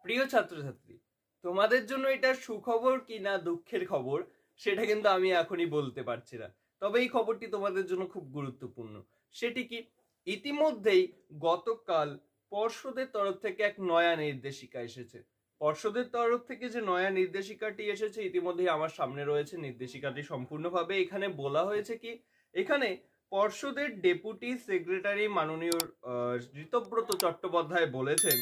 প্রিয় ছাত্রছাত্রী, তোমাদের জন্য এটা সুখবর কি না দুঃখের খবর সেটা কিন্তু আমি এখনই বলতে পারছি না। তবে এই খবরটি তোমাদের জন্য খুব গুরুত্বপূর্ণ। সেটি কি, ইতিমধ্যেই গতকাল পর্ষদের তরফ থেকে এক নয়া নির্দেশিকা এসেছে। পর্ষদের তরফ থেকে যে নয়া নির্দেশিকাটি এসেছে ইতিমধ্যেই আমার সামনে রয়েছে। নির্দেশিকাটি সম্পূর্ণভাবে এখানে বলা হয়েছে কি, এখানে পর্ষদের ডেপুটি সেক্রেটারি মাননীয় ঋতব্রত চট্টোপাধ্যায় বলেছেন,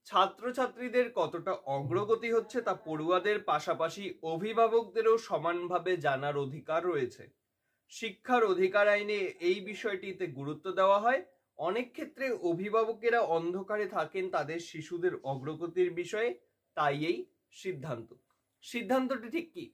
ছাত্রছাত্রীদের কতটা অগ্রগতি হচ্ছে তা পড়ুয়াদের পাশাপাশি অভিভাবকদেরও সমানভাবে জানার অধিকার রয়েছে। শিক্ষার অধিকার আইনে এই বিষয়টিতে গুরুত্ব দেওয়া হয়। অনেক ক্ষেত্রে অভিভাবকেরা অন্ধকারে থাকেন তাদের শিশুদের অগ্রগতির বিষয়ে, তাই এই সিদ্ধান্তটি ঠিক কি,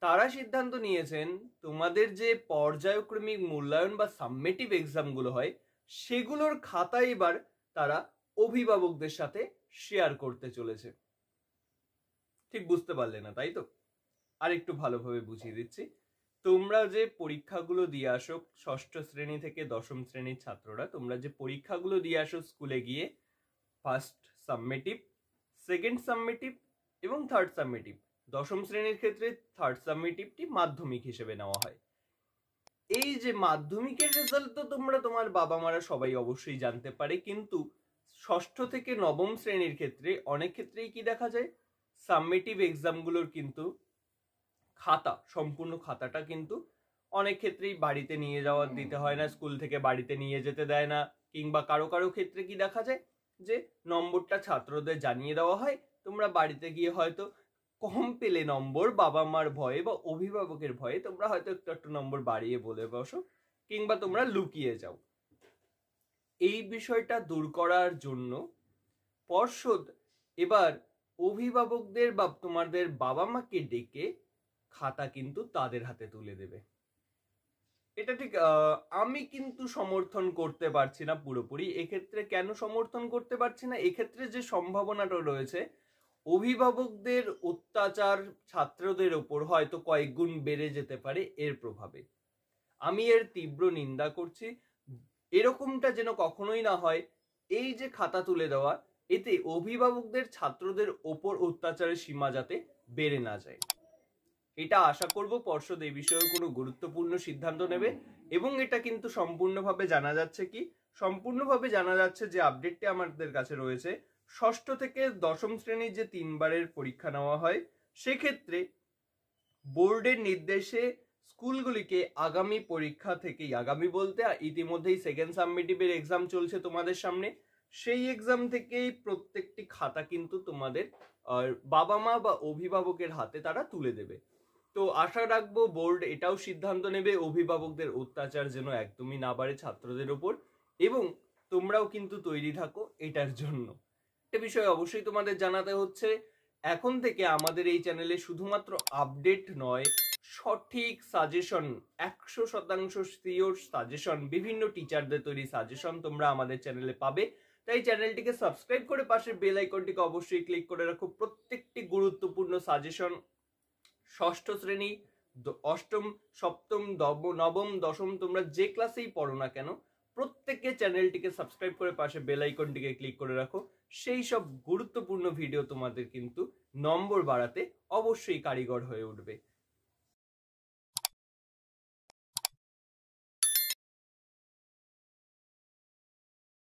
তারা সিদ্ধান্ত নিয়েছেন তোমাদের যে পর্যায়ক্রমিক মূল্যায়ন বা সাবমেটিভ এক্সাম গুলো হয় সেগুলোর খাতা এবার তারা অভিভাবকদের সাথে শেয়ার করতে চলেছে। ঠিক বুঝতে পারলে না তাই তো? আর একটু ভালোভাবে বুঝিয়ে দিচ্ছি। তোমরা যে পরীক্ষাগুলো দিয়ে আসো, ষষ্ঠ শ্রেণী থেকে দশম শ্রেণীর ছাত্ররা তোমরা যে পরীক্ষাগুলো দিয়ে আসো স্কুলে গিয়ে, ফার্স্ট সাবমেটিভ, সেকেন্ড সাবমেটিভ এবং থার্ড সাবমেটিভ, দশম শ্রেণীর ক্ষেত্রে থার্ড সাবমেটিভটি মাধ্যমিক হিসেবে নেওয়া হয়। এই যে মাধ্যমিকের রেজাল্ট তো তোমরা তোমার বাবা মারা সবাই অবশ্যই জানতে পারে, কিন্তু ষষ্ঠ থেকে নবম শ্রেণীর ক্ষেত্রে অনেক ক্ষেত্রেই কি দেখা যায়, সাবমেটিভ এক্সামগুলোর কিন্তু খাতা, সম্পূর্ণ খাতাটা কিন্তু অনেক ক্ষেত্রেই বাড়িতে নিয়ে যাওয়া দিতে হয় না, স্কুল থেকে বাড়িতে নিয়ে যেতে দেয় না, কিংবা কারো কারো ক্ষেত্রে কি দেখা যায় যে নম্বরটা ছাত্রদের জানিয়ে দেওয়া হয়, তোমরা বাড়িতে গিয়ে হয়তো কম পেলে নম্বর বাবা মার ভয়ে বা অভিভাবকের ভয়ে তোমরা হয়তো একটু নম্বর বাড়িয়ে বলে বসো, কিংবা তোমরা লুকিয়ে যাও। এই বিষয়টা দূর করার জন্য পর্ষদ এবার অভিভাবকদের বা তোমাদের বাবা মাকে ডেকে খাতা কিন্তু তাদের হাতে তুলে দেবে। এটা ঠিক আমি কিন্তু সমর্থন করতে পারছি না পুরোপুরি। এক্ষেত্রে কেন সমর্থন করতে পারছি না, এক্ষেত্রে যে সম্ভাবনাটা রয়েছে অভিভাবকদের অত্যাচার ছাত্রদের ওপর হয়তো কয়েক গুণ বেড়ে যেতে পারে এর প্রভাবে। আমি এর তীব্র নিন্দা করছি। এরকমটা যেন কখনোই না হয়। এই যে খাতা তুলে দেওয়া, এতে অভিভাবকদের ছাত্রদের ওপর অত্যাচারের সীমা যাতে বেড়ে না যায়, এটা আশা করব পর্ষদ এই বিষয়ে কোনো গুরুত্বপূর্ণ সিদ্ধান্ত নেবে। এবং এটা কিন্তু সম্পূর্ণভাবে জানা যাচ্ছে কি, সম্পূর্ণভাবে জানা যাচ্ছে যে আপডেটটি আমাদের কাছে রয়েছে, ষষ্ঠ থেকে দশম শ্রেণীর যে 3 বারের পরীক্ষা নেওয়া হয় সেক্ষেত্রে বোর্ডের নির্দেশে স্কুলগুলিকে আগামী পরীক্ষা থেকেই, আগামী বলতে ইতিমধ্যেই সেকেন্ড সাবমেটিভের এক্সাম চলছে তোমাদের সামনে, সেই এক্সাম থেকেই প্রত্যেকটি খাতা কিন্তু তোমাদের বাবা মা বা অভিভাবকের হাতে তারা তুলে দেবে। তো আশা রাখবো বোর্ড এটাও সিদ্ধান্ত নেবে অভিভাবকদের অত্যাচার যেন একদমই না বাড়ে ছাত্রদের ওপর, এবং তোমরাও কিন্তু তৈরি থাকো এটার জন্য। একটা বিষয় অবশ্যই তোমাদের জানাতে হচ্ছে, এখন থেকে আমাদের এই চ্যানেলে শুধুমাত্র আপডেট নয়, সঠিক সাজেশন, 100% সিওর সাজেশন, বিভিন্ন টিচারদের তৈরি সাজেশন তোমরা আমাদের চ্যানেলে পাবে। তাই চ্যানেলটিকে সাবস্ক্রাইব করে পাশের বেল আইকনটিকে অবশ্যই ক্লিক করে রাখো। প্রত্যেকটি গুরুত্বপূর্ণ সাজেশন ষষ্ঠ শ্রেণী, অষ্টম, সপ্তম, নবম, দশম, তোমরা যে ক্লাসেই পড়ো না কেন প্রত্যেককে চ্যানেলটিকে সাবস্ক্রাইব করে পাশে বেল আইকনটিকে ক্লিক করে রাখো। সেই সব গুরুত্বপূর্ণ ভিডিও তোমাদের কিন্তু নম্বর বাড়াতে অবশ্যই কারিগর হয়ে উঠবে।